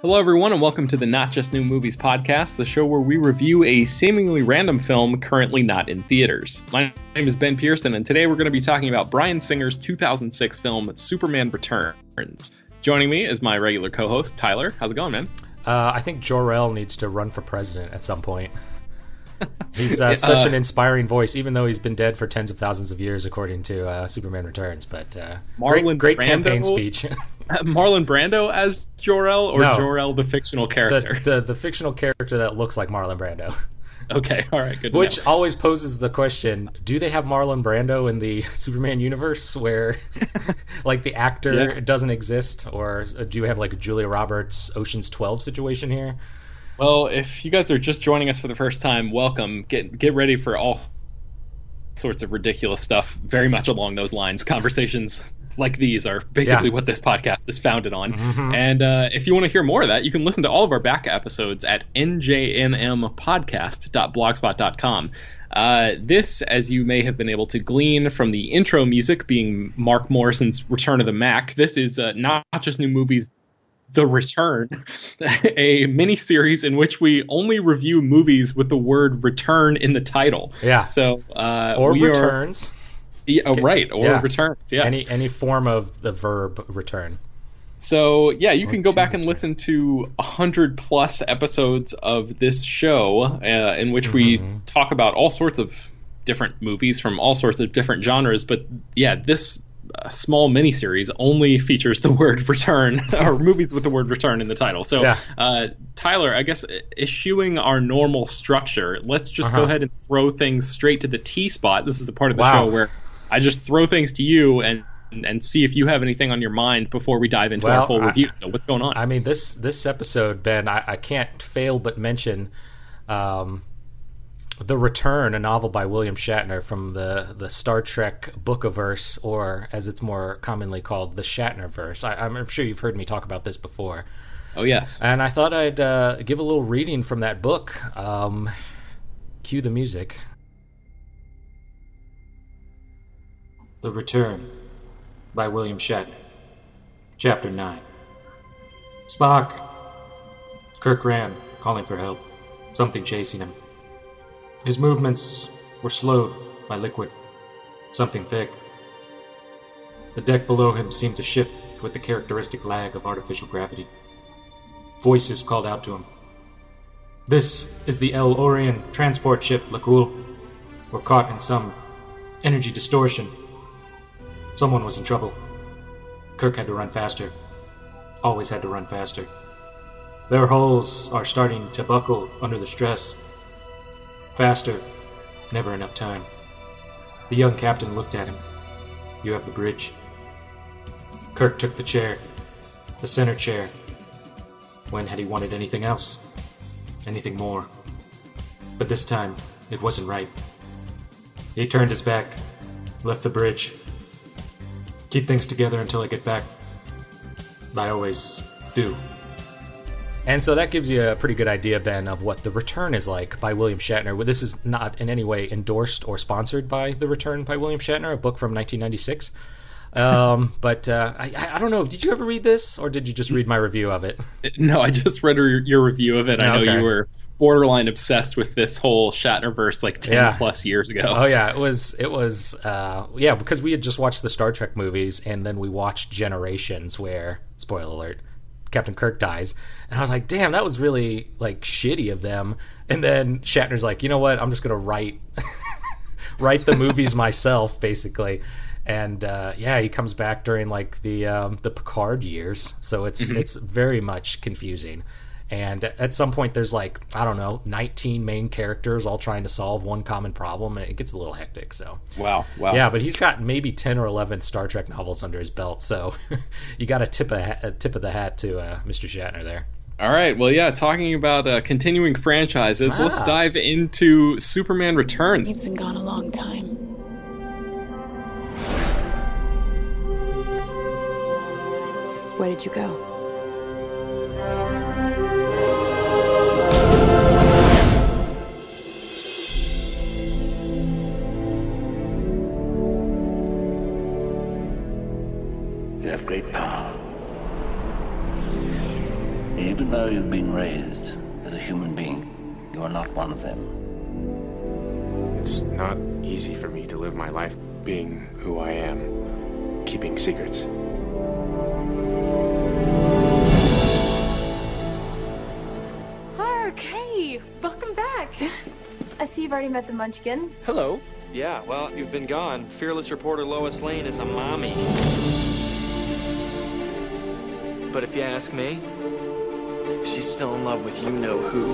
Hello, everyone, and welcome to the Not Just New Movies podcast, the show where we review a seemingly random film currently not in theaters. My name is Ben Pearson, and today we're going to be talking about Bryan Singer's 2006 film, Superman Returns. Joining me is my regular co-host, Tyler. How's it going, man? I think Jor-El needs to run for president at some point. He's such an inspiring voice, even though he's been dead for tens of thousands of years, according to Superman Returns. But great campaign speech. Marlon Brando as Jor-El, or No. Jor-El the fictional character? The fictional character that looks like Marlon Brando. Okay, all right, good to Which know. always poses the question, do they have Marlon Brando in the Superman universe where like the actor doesn't exist? Or do you have like a Julia Roberts Ocean's 12 situation here? Well, if you guys are just joining us for the first time, welcome. Get ready for all sorts of ridiculous stuff, very much along those lines. Conversations like these are basically what this podcast is founded on. Mm-hmm. And if you want to hear more of that, you can listen to all of our back episodes at njnmpodcast.blogspot.com. This, as you may have been able to glean from the intro music being Mark Morrison's Return of the Mac, this is Not Just New Movies, The Return, a mini-series in which we only review movies with the word return in the title. Yeah. So, or returns. Returns, yes. Any form of the verb return. So, yeah, you can go back and listen to 100-plus episodes of this show in which we talk about all sorts of different movies from all sorts of different genres. But, yeah, this small miniseries only features the word return, or movies with the word return in the title. So, Tyler, I guess eschewing our normal structure, let's just go ahead and throw things straight to the T spot. This is the part of the show where I just throw things to you and see if you have anything on your mind before we dive into our full review. So what's going on? I mean, this episode, Ben, I can't fail but mention The Return, a novel by William Shatner from the Star Trek Bookiverse, or as it's more commonly called, the Shatnerverse. I'm sure you've heard me talk about this before. Oh, yes. And I thought I'd give a little reading from that book. Cue the music. The Return by William Shatner. Chapter 9. Spock! Kirk ran, calling for help. Something chasing him. His movements were slowed by liquid. Something thick. The deck below him seemed to shift with the characteristic lag of artificial gravity. Voices called out to him. "This is the El Orion transport ship, Lakul. We're caught in some energy distortion." Someone was in trouble. Kirk had to run faster. Always had to run faster. Their hulls are starting to buckle under the stress. Faster. Never enough time. The young captain looked at him. "You have the bridge." Kirk took the chair. The center chair. When had he wanted anything else? Anything more? But this time, it wasn't right. He turned his back. Left the bridge. "Keep things together until I get back." "I always do." And so that gives you a pretty good idea, Ben, of what The Return is like by William Shatner. Well, this is not in any way endorsed or sponsored by The Return by William Shatner, a book from 1996. But I don't know. Did you ever read this, or did you just read my review of it? No, I just read your review of it. I know you were borderline obsessed with this whole Shatnerverse like 10 plus years ago. Oh yeah, it was because we had just watched the Star Trek movies, and then we watched Generations, where, spoiler alert, Captain Kirk dies, and I was like, damn, that was really like shitty of them. And then Shatner's like, you know what, I'm just gonna write the movies myself, basically. And he comes back during like the Picard years, so it's very much confusing. And at some point, there's like, I don't know, 19 main characters all trying to solve one common problem, and it gets a little hectic. So wow. Yeah, but he's got maybe 10 or 11 Star Trek novels under his belt, so you got a tip of the hat to Mr. Shatner there. All right, well, yeah, talking about continuing franchises, let's dive into Superman Returns. He's been gone a long time. Where did you go? You have great power. Even though you've been raised as a human being, you are not one of them. It's not easy for me to live my life being who I am, keeping secrets. Clark, hey, welcome back. I see you've already met the Munchkin. Hello. Yeah, well, you've been gone. Fearless reporter Lois Lane is a mommy. But if you ask me, she's still in love with you-know-who.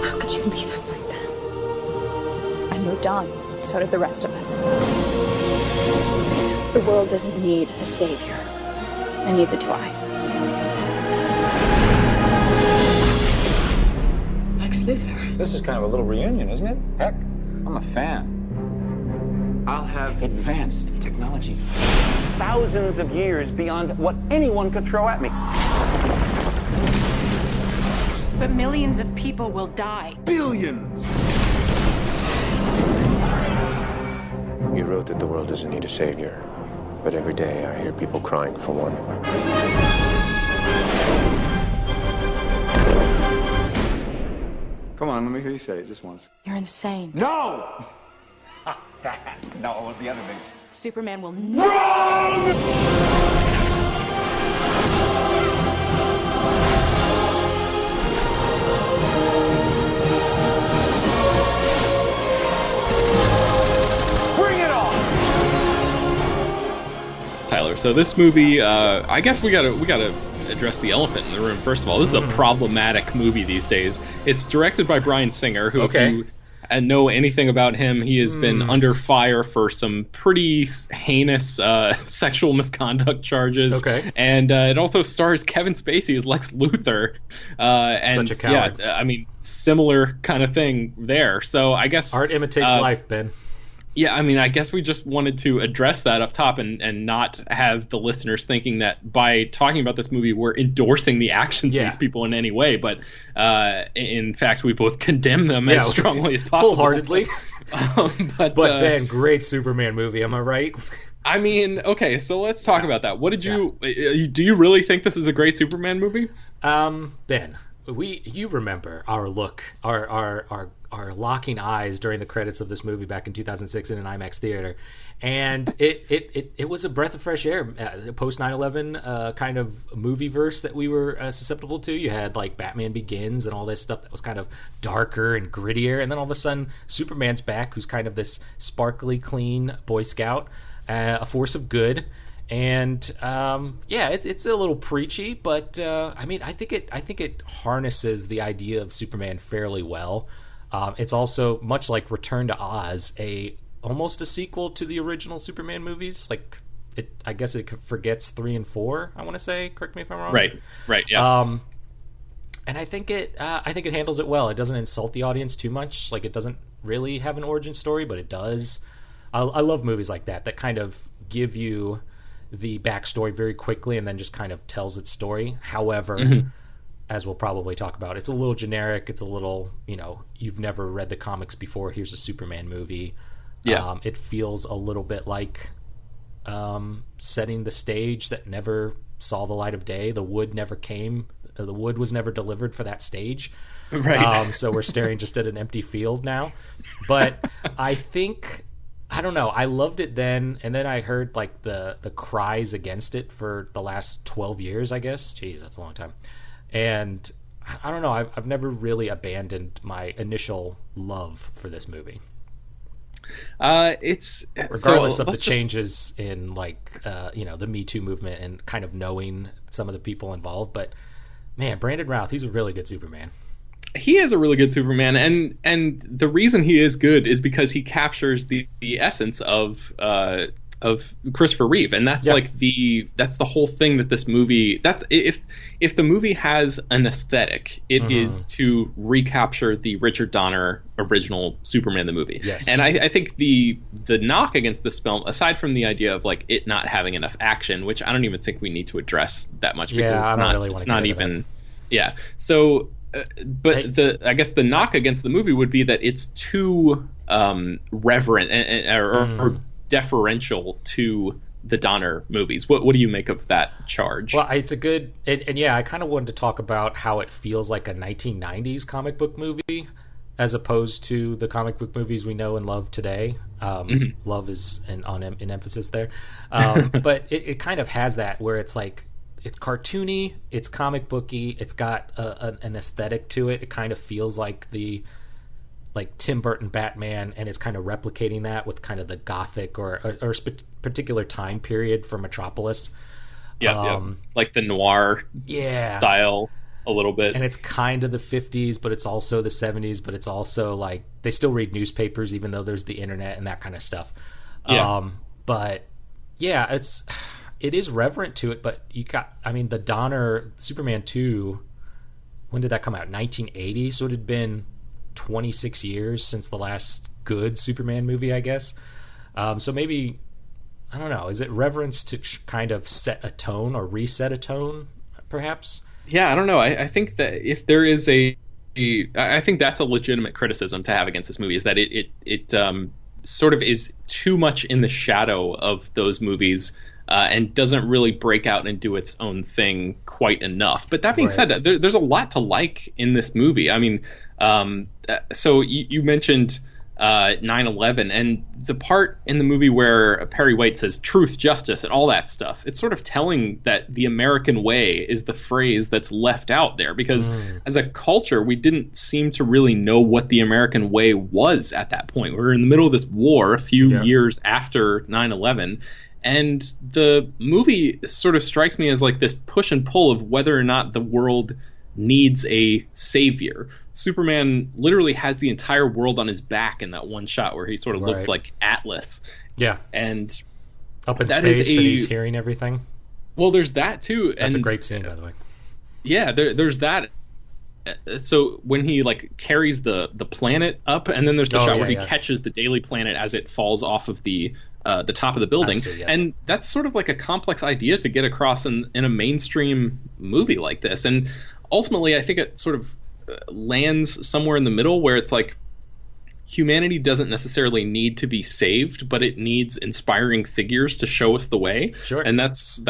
How could you leave us like that? I moved on. So did the rest of us. The world doesn't need a savior. And neither do I. Lex Luthor. This is kind of a little reunion, isn't it? Heck, I'm a fan. I'll have advanced technology. Thousands of years beyond what anyone could throw at me. But millions of people will die. Billions! You wrote that the world doesn't need a savior, but every day I hear people crying for one. Come on, let me hear you say it just once. You're insane. No! No, the other thing. Superman will Tyler. So this movie, I guess we gotta address the elephant in the room. First of all, this is a problematic movie these days. It's directed by Bryan Singer, who, if you know anything about him, he has been under fire for some pretty heinous sexual misconduct charges. Okay. And it also stars Kevin Spacey as Lex Luthor. And Such a coward. Yeah, I mean, similar kind of thing there. So I guess art imitates life, Ben. Yeah, I mean, I guess we just wanted to address that up top and not have the listeners thinking that by talking about this movie, we're endorsing the actions of these people in any way. But in fact, we both condemn them as strongly as possible. Wholeheartedly. But Ben, great Superman movie, am I right? I mean, okay, so let's talk about that. What did you do? You really think this is a great Superman movie? Ben, you remember our look, our locking eyes during the credits of this movie back in 2006 in an IMAX theater, and it was a breath of fresh air. Post 9/11 kind of movie verse that we were susceptible to. You had like Batman Begins and all this stuff that was kind of darker and grittier, and then all of a sudden Superman's back, who's kind of this sparkly, clean Boy Scout, a force of good. And it's a little preachy, but I mean, I think it harnesses the idea of Superman fairly well. It's also, much like Return to Oz, almost a sequel to the original Superman movies. Like, I guess it forgets 3 and 4. I want to say. Correct me if I'm wrong. Right. Yeah. And I think it handles it well. It doesn't insult the audience too much. Like, it doesn't really have an origin story, but it does. I love movies like that kind of give you the backstory very quickly and then just kind of tells its story. However, as we'll probably talk about, it's a little generic. It's a little, you've never read the comics before. Here's a Superman movie. Yeah. It feels a little bit like setting the stage that never saw the light of day. The wood never came. The wood was never delivered for that stage. Right. So we're staring just at an empty field now. But I think... I don't know. I loved it then, and then I heard like the cries against it for the last 12 years, I guess. Jeez, that's a long time. And I don't know. I've never really abandoned my initial love for this movie. It's regardless of the changes in like the Me Too movement and kind of knowing some of the people involved. But man, Brandon Routh, he's a really good Superman. He is a really good Superman, and the reason he is good is because he captures the essence of Christopher Reeve, and that's that's the whole thing that this movie. That's if the movie has an aesthetic, it is to recapture the Richard Donner original Superman the movie. Yes. And I think the knock against this film, aside from the idea of like it not having enough action, which I don't even think we need to address that much because it's not even. Yeah. So. But I guess the knock against the movie would be that it's too reverent or deferential to the Donner movies. What do you make of that charge? Well, it's a good, and yeah, I kind of wanted to talk about how it feels like a 1990s comic book movie as opposed to the comic book movies we know and love today. Love is an emphasis there. But it kind of has that where it's like, it's cartoony, it's comic booky, it's got an aesthetic to it. It kind of feels like Tim Burton Batman, and it's kind of replicating that with kind of the gothic or particular time period for Metropolis. Like the noir style a little bit. And it's kind of the 50s, but it's also the 70s, but it's also like they still read newspapers even though there's the internet and that kind of stuff. But yeah, it is reverent to it, but the Donner Superman 2, when did that come out? 1980, so it had been 26 years since the last good Superman movie, I guess. So maybe, I don't know, is it reverence to kind of set a tone or reset a tone, perhaps? Yeah, I don't know. I think that if there is I think that's a legitimate criticism to have against this movie, is that it sort of is too much in the shadow of those movies and doesn't really break out and do its own thing quite enough. But that being said, there's a lot to like in this movie. I mean, so you mentioned 9/11, and the part in the movie where Perry White says truth, justice, and all that stuff, it's sort of telling that the American way is the phrase that's left out there, because as a culture, we didn't seem to really know what the American way was at that point. We were in the middle of this war a few years after 9/11, and the movie sort of strikes me as like this push and pull of whether or not the world needs a savior. Superman literally has the entire world on his back in that one shot where he sort of looks like Atlas. Yeah. And up in space and he's hearing everything. Well, there's that too. That's a great scene, by the way. Yeah, there's that. So when he like carries the planet up, and then there's the shot where he catches the Daily Planet as it falls off of the top of the building. And that's sort of like a complex idea to get across in a mainstream movie like this. And ultimately, I think it sort of lands somewhere in the middle where it's like humanity doesn't necessarily need to be saved, but it needs inspiring figures to show us the way. And that's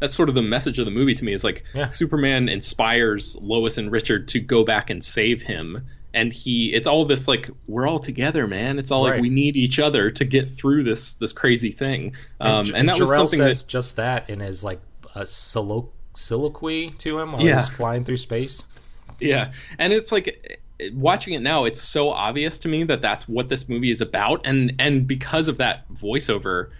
sort of the message of the movie to me, is like Superman inspires Lois and Richard to go back and save him, and it's all this like, we're all together, man. It's all like we need each other to get through this crazy thing. And that was something says just that in his like a soliloquy to him while he's flying through space. Yeah, and it's like, watching it now, it's so obvious to me that that's what this movie is about, and because of that voiceover,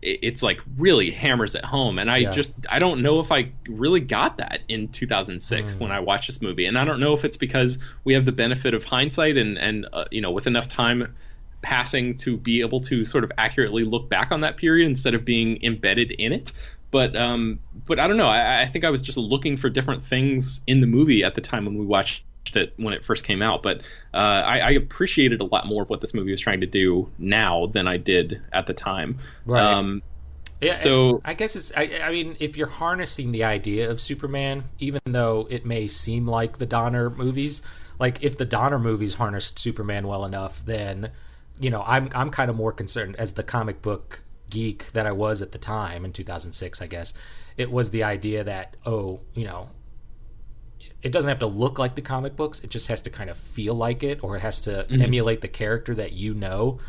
it's like really hammers it home. And I don't know if I really got that in 2006 when I watched this movie, and I don't know if it's because we have the benefit of hindsight and with enough time passing to be able to sort of accurately look back on that period instead of being embedded in it. But I don't know. I think I was just looking for different things in the movie at the time when we watched it when it first came out. But I appreciated a lot more of what this movie was trying to do now than I did at the time. So I guess it's. I mean, if you're harnessing the idea of Superman, even though it may seem like the Donner movies, like if the Donner movies harnessed Superman well enough, then I'm kind of more concerned as the comic book geek that I was at the time in 2006, I guess. It was the idea that, it doesn't have to look like the comic books, it just has to kind of feel like it, or it has to emulate the character that and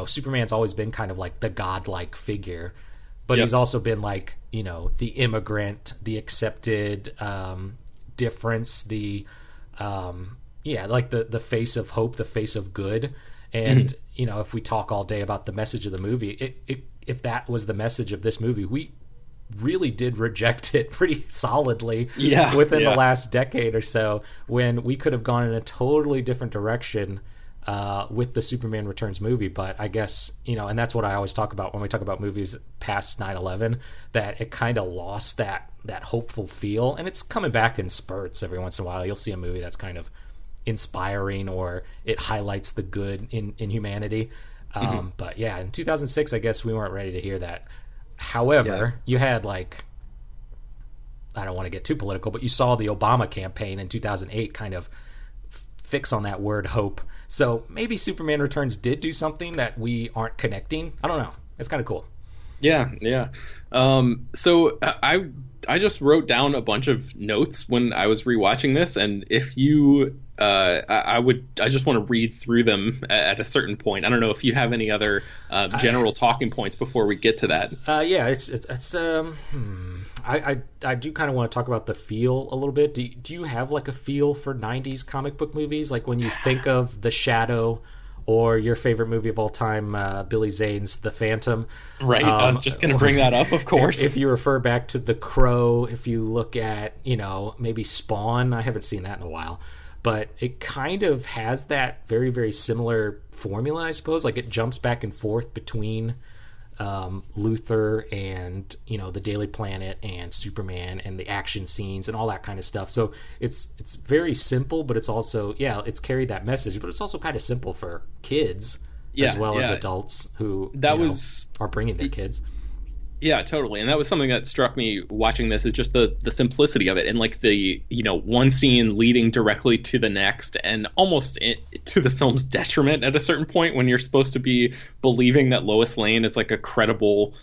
Superman's always been kind of like the godlike figure, but he's also been like, the immigrant, the accepted difference, the like the face of hope, the face of good. And if we talk all day about the message of the movie, if that was the message of this movie, we really did reject it pretty solidly within the last decade or so, when we could have gone in a totally different direction with the Superman Returns movie. But I guess, and that's what I always talk about when we talk about movies past 9/11, that it kind of lost that hopeful feel, and it's coming back in spurts every once in a while. You'll see a movie that's kind of inspiring, or it highlights the good in humanity. But yeah, in 2006, I guess we weren't ready to hear that. However, you had like, I don't want to get too political, but you saw the Obama campaign in 2008 kind of fix on that word hope. So maybe Superman Returns did do something that we aren't connecting. I don't know. it's kind of cool. Yeah. So I just wrote down a bunch of notes when I was rewatching this, and if you, I just want to read through them at a certain point. I don't know if you have any other general talking points before we get to that. Yeah, I do kind of want to talk about the feel a little bit. Do you have like a feel for 90s comic book movies? Like when you think of The Shadow, or your favorite movie of all time, Billy Zane's The Phantom. Right, I was just going to bring that up, of course. If you refer back to The Crow, if you look at, maybe Spawn, I haven't seen that in a while, but it kind of has that very, very similar formula, I suppose. Like it jumps back and forth between Luthor and the Daily Planet and Superman and the action scenes and all that kind of stuff. So it's very simple, but it's also it's carried that message, but it's also kind of simple for kids as well as adults who are bringing their kids. Yeah, totally. And that was something that struck me watching this, is just the simplicity of it, and like the one scene leading directly to the next, and almost to the film's detriment at a certain point when you're supposed to be believing that Lois Lane is like a credible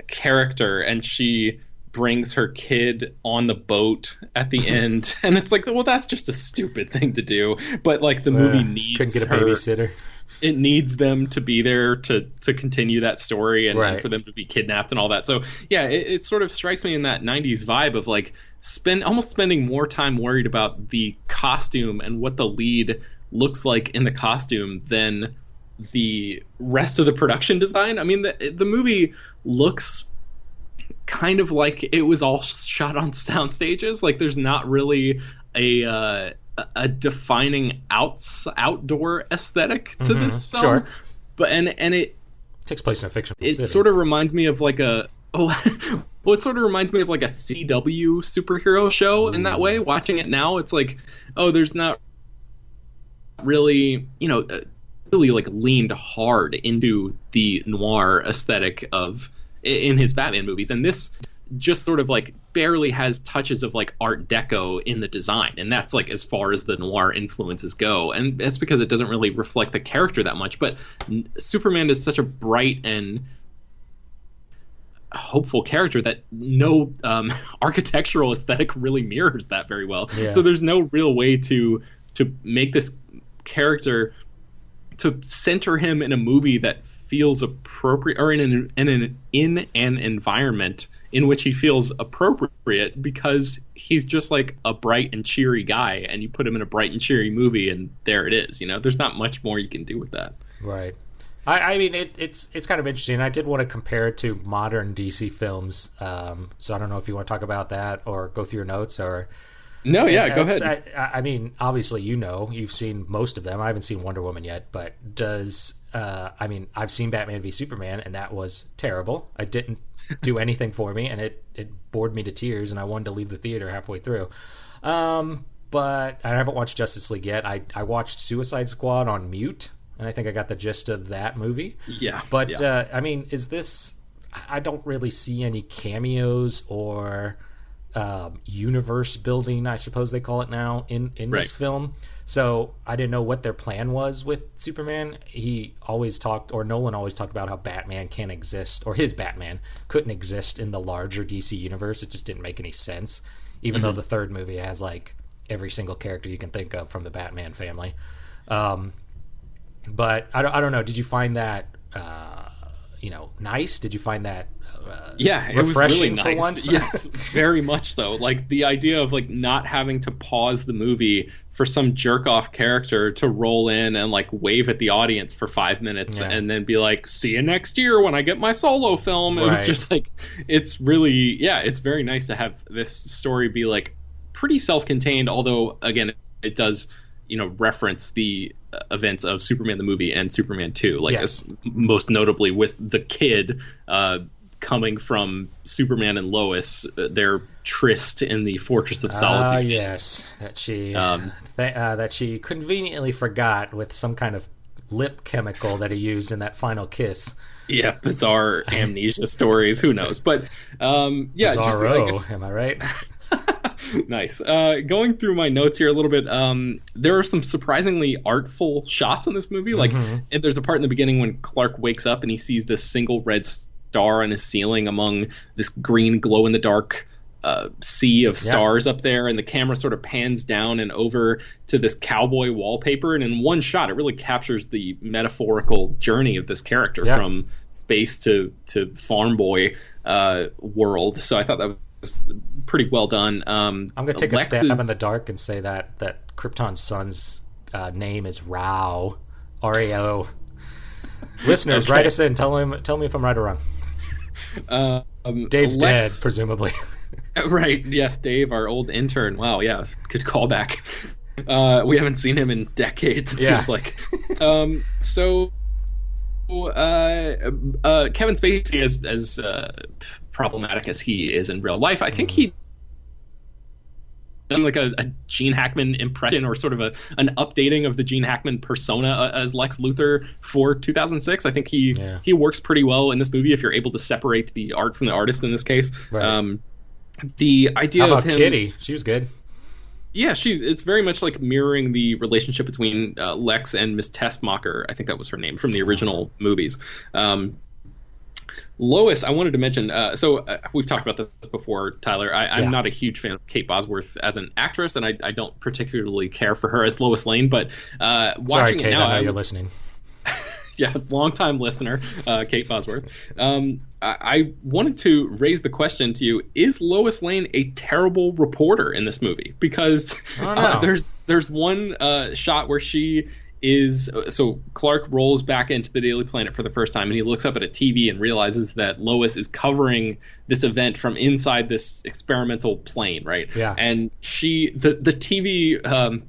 character, and she brings her kid on the boat at the end, and it's like, well, that's just a stupid thing to do, but like the movie needs couldn't get a babysitter. It needs them to be there to continue that story and for them to be kidnapped and all that. So yeah, it sort of strikes me in that 90s vibe of like spending more time worried about the costume and what the lead looks like in the costume than the rest of the production design. I mean, the movie looks kind of like it was all shot on sound stages. Like there's not really a defining outdoor aesthetic to this film. Sure. But and it takes place in a fictional city. It sort of reminds me of like it sort of reminds me of like a CW superhero show in that way. Watching it now, it's like, oh, there's not really, really like leaned hard into the noir aesthetic in his Batman movies, and this just sort of like barely has touches of like Art Deco in the design, and that's like as far as the noir influences go, and that's because it doesn't really reflect the character that much. But Superman is such a bright and hopeful character that no architectural aesthetic really mirrors that very well. So there's no real way to make this character, to center him in a movie that feels appropriate, or in an environment in which he feels appropriate, because he's just like a bright and cheery guy, and you put him in a bright and cheery movie and there it is. There's not much more you can do with that. Right. I mean, it's kind of interesting. I did want to compare it to modern DC films, so I don't know if you want to talk about that or go through your notes or... No, yeah, go ahead. I mean, obviously, you've seen most of them. I haven't seen Wonder Woman yet, but I've seen Batman v Superman, and that was terrible. It didn't do anything for me, and it bored me to tears, and I wanted to leave the theater halfway through. But I haven't watched Justice League yet. I watched Suicide Squad on mute, and I think I got the gist of that movie. Yeah. But, I mean, is this... I don't really see any cameos or... universe building, I suppose they call it now, in this film. So I didn't know what their plan was with Superman. Nolan always talked about how Batman can't exist, or his Batman couldn't exist in the larger DC universe. It just didn't make any sense, even though the third movie has like every single character you can think of from the Batman family. But I don't know. Did you find that nice? Did you find that it was really nice. For once? Yes, very much so. Like the idea of like not having to pause the movie for some jerk off character to roll in and like wave at the audience for 5 minutes and then be like, see you next year when I get my solo film. It was just like, it's really, it's very nice to have this story be like pretty self-contained, although again, it does, reference the events of Superman the movie and Superman 2, like most notably with the kid coming from Superman and Lois, their tryst in the Fortress of Solitude. Yes, that she conveniently forgot with some kind of lip chemical that he used in that final kiss. Yeah, bizarre amnesia stories. Who knows? But Bizarro, am I right? Nice. Going through my notes here a little bit, there are some surprisingly artful shots in this movie. Like, there's a part in the beginning when Clark wakes up and he sees this single red star on his ceiling among this green glow-in-the-dark sea of stars up there, and the camera sort of pans down and over to this cowboy wallpaper, and in one shot it really captures the metaphorical journey of this character from space to farm boy world. So I thought that was pretty well done. I'm gonna take a stab in the dark and say that Krypton's son's name is Rao, R-A-O. Listeners, write us in. Tell me if I'm right or wrong. Dave's dead, presumably. Right, yes, Dave, our old intern. Wow, yeah, good callback. We haven't seen him in decades, it seems like. Kevin Spacey, as problematic as he is in real life, I think he done like a Gene Hackman impression, or sort of an updating of the Gene Hackman persona as Lex Luthor for 2006. I think he works pretty well in this movie if you're able to separate the art from the artist in this case. Right. The idea How about of him, Kitty? She was good. Yeah, it's very much like mirroring the relationship between Lex and Miss Tessmacher. I think that was her name from the original movies. Lois, I wanted to mention, we've talked about this before, Tyler. I'm not a huge fan of Kate Bosworth as an actress, and I don't particularly care for her as Lois Lane, but watching Kate, it now... I know you're listening. Yeah, long-time listener, Kate Bosworth. I wanted to raise the question to you, is Lois Lane a terrible reporter in this movie? Because there's one shot where she is... So Clark rolls back into the Daily Planet for the first time, and he looks up at a TV and realizes that Lois is covering this event from inside this experimental plane, right? Yeah. And the TV...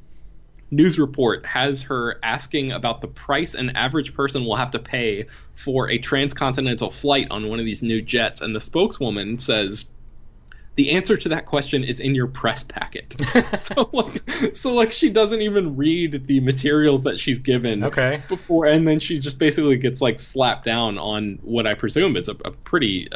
news report has her asking about the price an average person will have to pay for a transcontinental flight on one of these new jets, and the spokeswoman says the answer to that question is in your press packet. so she doesn't even read the materials that she's given before, and then she just basically gets like slapped down on what I presume is a pretty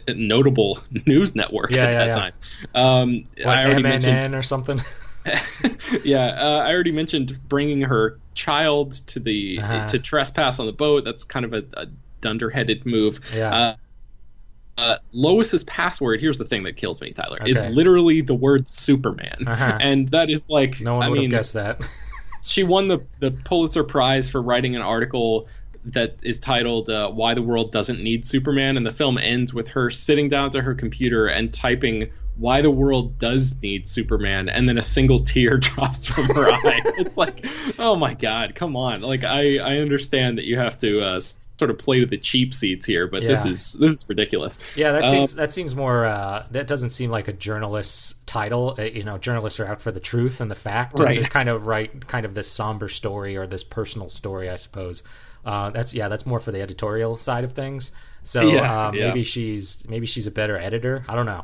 notable news network at that time. I already mentioned or something. I already mentioned bringing her child to to trespass on the boat. That's kind of a dunderheaded move. Lois's password, here's the thing that kills me, Tyler, is literally the word Superman. And that is like... No one would have guessed that. She won the Pulitzer Prize for writing an article that is titled Why the World Doesn't Need Superman, and the film ends with her sitting down to her computer and typing why the world does need Superman, and then a single tear drops from her eye. It's like, oh my God, come on. Like, I understand that you have to sort of play to the cheap seats here, but this is ridiculous. Yeah, that seems more. That doesn't seem like a journalist's title. Journalists are out for the truth and the fact, and to kind of write kind of this somber story or this personal story, I suppose. That's more for the editorial side of things. So maybe she's a better editor. I don't know.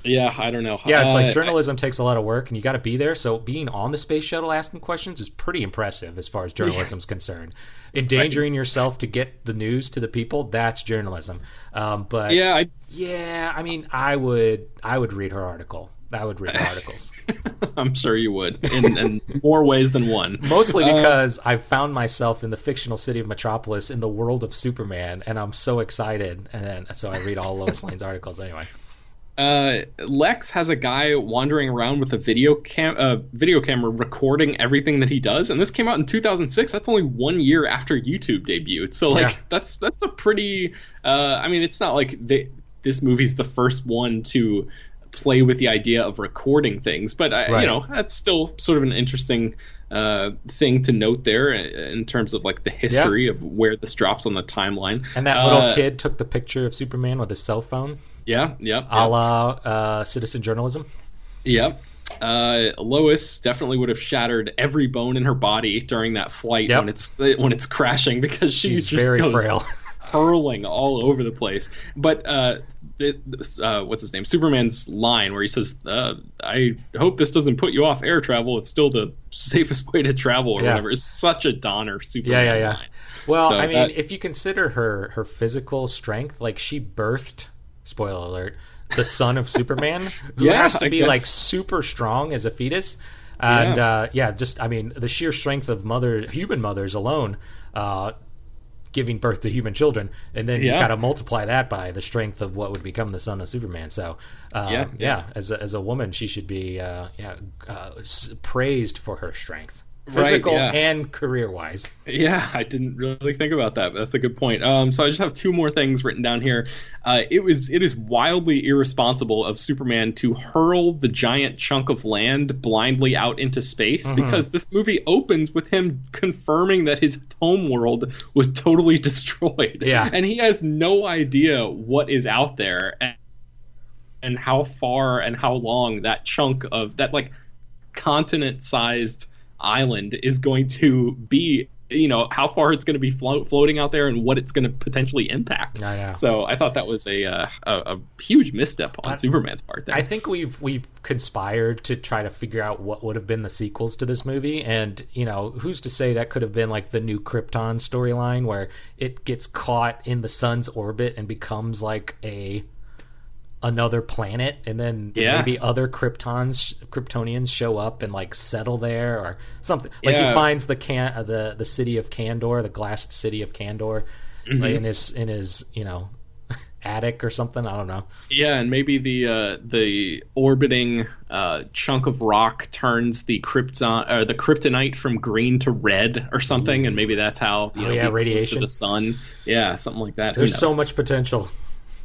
Yeah, I don't know. Yeah, it's like journalism takes a lot of work, and you got to be there. So being on the space shuttle asking questions is pretty impressive as far as journalism's concerned. Endangering yourself to get the news to the people, that's journalism. I would read her article. I would read her articles. I'm sure you would, in more ways than one. Mostly because I've found myself in the fictional city of Metropolis in the world of Superman, and I'm so excited, and so I read all Lois Lane's articles anyway. Lex has a guy wandering around with a video camera recording everything that he does, and this came out in 2006. That's only 1 year after YouTube debuted. So that's a pretty it's not like this movie's the first one to play with the idea of recording things, but that's still sort of an interesting thing to note there in terms of like the history of where this drops on the timeline. And that little kid took the picture of Superman with his cell phone. A la citizen journalism. Yep. Lois definitely would have shattered every bone in her body during that flight when it's crashing, because she's just very frail, hurling all over the place. But what's his name? Superman's line where he says, "I hope this doesn't put you off air travel. It's still the safest way to travel," or whatever. It's such a Donner Superman line. Well, so if you consider her physical strength, like she birthed, spoiler alert, the son of Superman, who has to be like super strong as a fetus. And the sheer strength of human mothers alone giving birth to human children, and then you gotta multiply that by the strength of what would become the son of Superman. So as a woman, she should be praised for her strength, physical and career-wise. Yeah, I didn't really think about that, but that's a good point. So I just have two more things written down here. It is wildly irresponsible of Superman to hurl the giant chunk of land blindly out into space, because this movie opens with him confirming that his home world was totally destroyed. Yeah. And he has no idea what is out there and how far and how long that chunk of that, like, continent-sized island is going to be, how far it's going to be floating out there and what it's going to potentially impact. I know. So I thought that was a huge misstep on Superman's part there. I think we've conspired to try to figure out what would have been the sequels to this movie, and who's to say that could have been like the new Krypton storyline where it gets caught in the sun's orbit and becomes like another planet, and then maybe other Kryptonians show up and like settle there or something. Like he finds the city of Kandor, the glassed city of Kandor, like in his attic or something. I don't know. Yeah, and maybe the orbiting chunk of rock turns the kryptonite from green to red or something, and maybe that's how radiation to the sun. Yeah, something like that. There's so much potential.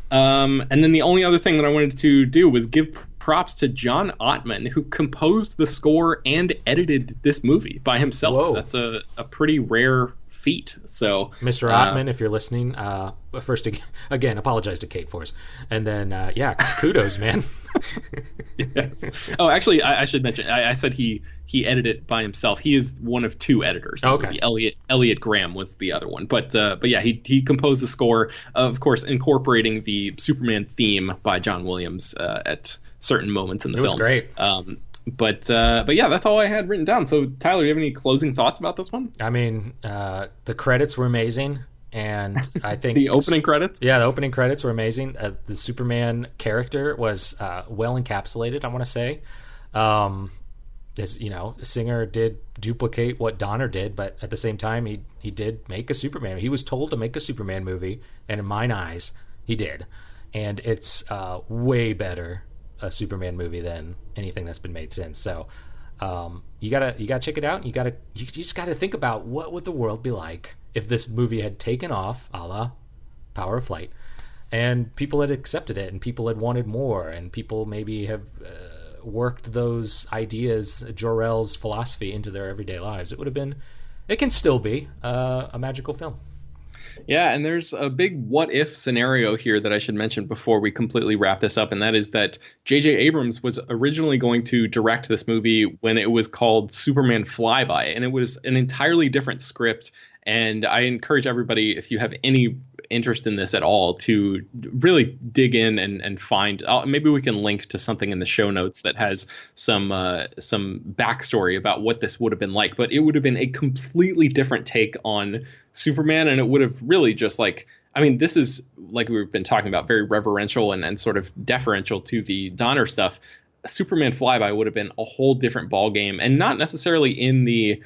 And then the only other thing that I wanted to do was give props to John Ottman, who composed the score and edited this movie by himself. Whoa. That's a pretty rare feat. So, Mr. Ottman, if you're listening, first again, apologize to Kate for us, and then kudos, man. Yes. Oh, actually, I should mention. I said he edited it by himself. He is one of two editors. Okay. Elliot Graham was the other one, but yeah, he composed the score, of course, incorporating the Superman theme by John Williams at certain moments in the film. It was great. But yeah, that's all I had written down. So Tyler, do you have any closing thoughts about this one? I mean, the credits were amazing, and I think the opening credits. Yeah, the opening credits were amazing. The Superman character was well encapsulated, I want to say. Singer did duplicate what Donner did, but at the same time, he did make a Superman. He was told to make a Superman movie, and in mine eyes, he did, and it's way better a Superman movie than anything that's been made since. So you gotta check it out. You just gotta think about what would the world be like if this movie had taken off, a la Power of Flight, and people had accepted it, and people had wanted more, and people maybe have worked those ideas, Jor-El's philosophy, into their everyday lives. It can still be a magical film. Yeah, and there's a big what-if scenario here that I should mention before we completely wrap this up, and that is that J.J. Abrams was originally going to direct this movie when it was called Superman Flyby, and it was an entirely different script. And I encourage everybody, if you have any interest in this at all, to really dig in and find. Maybe we can link to something in the show notes that has some backstory about what this would have been like. But it would have been a completely different take on Superman, and it would have really just this is, like we've been talking about, very reverential and sort of deferential to the Donner stuff. Superman Flyby would have been a whole different ballgame, and not necessarily in the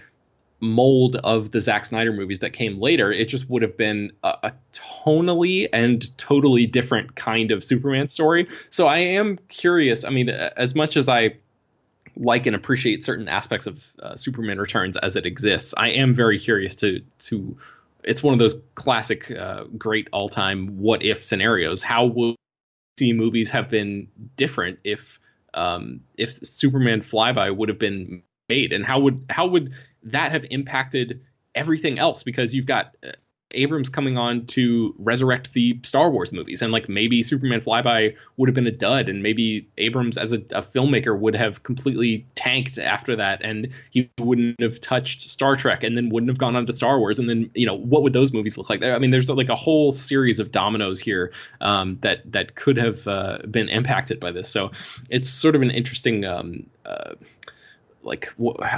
mold of the Zack Snyder movies that came later. It just would have been a tonally and totally different kind of Superman story. So I am curious. I mean, as much as I like and appreciate certain aspects of Superman Returns as it exists, I am very curious to it's one of those classic great all-time what if scenarios. How would DC movies have been different if Superman Flyby would have been made, and how would that have impacted everything else? Because you've got Abrams coming on to resurrect the Star Wars movies, and maybe Superman Flyby would have been a dud, and maybe Abrams as a filmmaker would have completely tanked after that, and he wouldn't have touched Star Trek, and then wouldn't have gone on to Star Wars, and then what would those movies look like? I mean, there's a whole series of dominoes here that could have been impacted by this. So it's sort of an interesting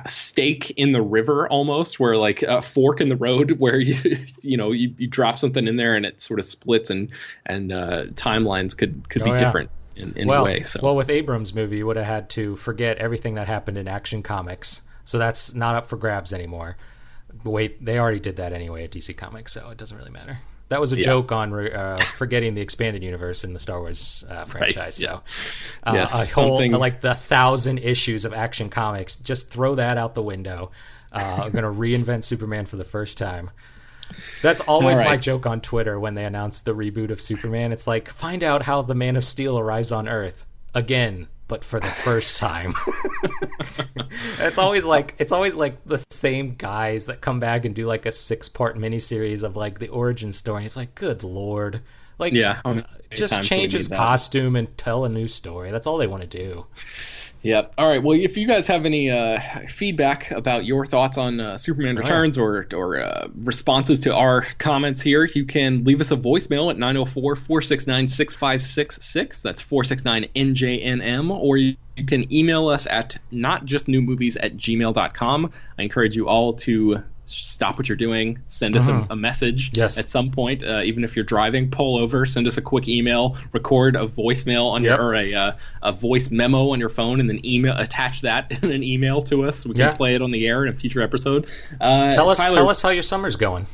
stake in the river, almost, where a fork in the road, where you drop something in there and it sort of splits, and timelines could be different in a way. So with Abrams' movie, you would have had to forget everything that happened in Action Comics, so that's not up for grabs anymore. Wait, they already did that anyway at DC Comics, so it doesn't really matter. That was a joke on forgetting the expanded universe in the Star Wars franchise. Right, yeah. A whole, like the 1,000 issues of Action Comics, just throw that out the window. I'm going to reinvent Superman for the first time. That's always my joke on Twitter when they announce the reboot of Superman. It's like, find out how the Man of Steel arrives on Earth again, but for the first time. It's always like the same guys that come back and do like a 6-part miniseries of like the origin story. It's like, good Lord. Like, just change his costume and tell a new story. That's all they want to do. Yep. All right. Well, if you guys have any feedback about your thoughts on Superman Returns or responses to our comments here, you can leave us a voicemail at 904-469-6566. That's 469-NJNM. Or you can email us at notjustnewmovies@gmail.com. I encourage you all to stop what you're doing, send us a message at some point, even if you're driving, pull over, send us a quick email, record a voicemail on your or a voice memo on your phone, and then attach that in an email to us. We can play it on the air in a future episode. Tell us how your summer's going.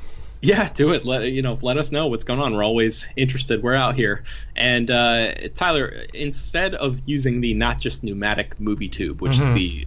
Yeah, do it. Let us know what's going on. We're always interested. We're out here. And Tyler, instead of using the Not Just Pneumatic movie tube, which is the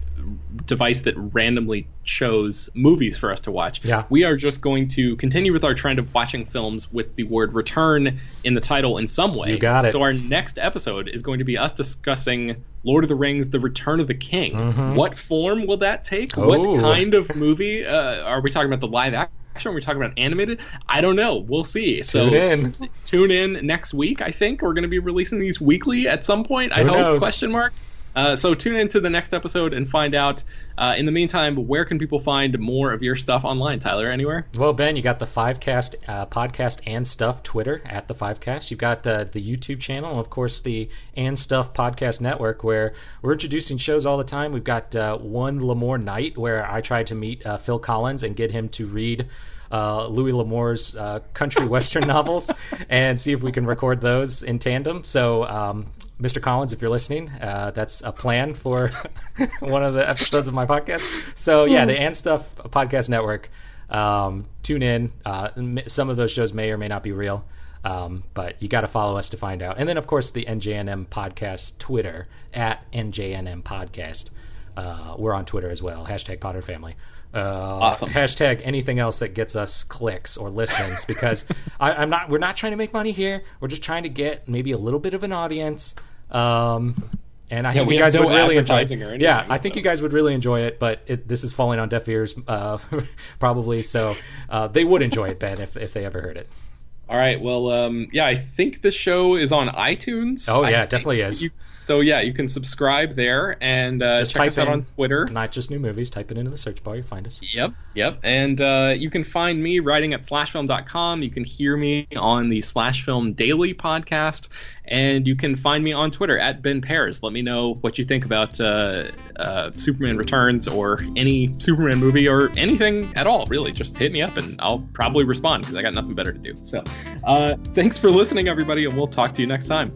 device that randomly chose movies for us to watch, we are just going to continue with our trend of watching films with the word return in the title in some way. You got it. So our next episode is going to be us discussing Lord of the Rings, The Return of the King. What form will that take? What kind of movie? Are we talking about the live action? Are we talking about animated? I don't know. We'll see. Tune in next week. I think we're going to be releasing these weekly at some point. I hope. ? So tune in to the next episode and find out. In the meantime, where can people find more of your stuff online, Tyler? Anywhere? Well, Ben, you got the Fivecast podcast and stuff Twitter at the Fivecast. You've got the YouTube channel, and of course the And Stuff Podcast Network, where we're introducing shows all the time. We've got One L'Amour Night, where I tried to meet Phil Collins and get him to read Louis L'Amour's country western novels and see if we can record those in tandem. So Mr. Collins, if you're listening, that's a plan for one of the episodes of my podcast. So yeah, the And Stuff Podcast Network. Tune in. Some of those shows may or may not be real, but you got to follow us to find out. And then of course the NJNM Podcast Twitter at NJNM Podcast. We're on Twitter as well. #PotterFamily. Awesome. # anything else that gets us clicks or listens, because we're not trying to make money here. We're just trying to get maybe a little bit of an audience. And I think you guys would really enjoy it. Yeah, I think you guys would really enjoy it, but this is falling on deaf ears, probably. So they would enjoy it, Ben, if they ever heard it. All right. Well, I think this show is on iTunes. Oh, yeah, it definitely is. You can subscribe there and just check us out on Twitter. Not Just New Movies. Type it into the search bar. You find us. Yep. And you can find me writing at slashfilm.com. You can hear me on the Slashfilm Daily podcast. And you can find me on Twitter at Ben Pears. Let me know what you think about Superman Returns or any Superman movie or anything at all, really. Just hit me up and I'll probably respond because I got nothing better to do. So thanks for listening, everybody, and we'll talk to you next time.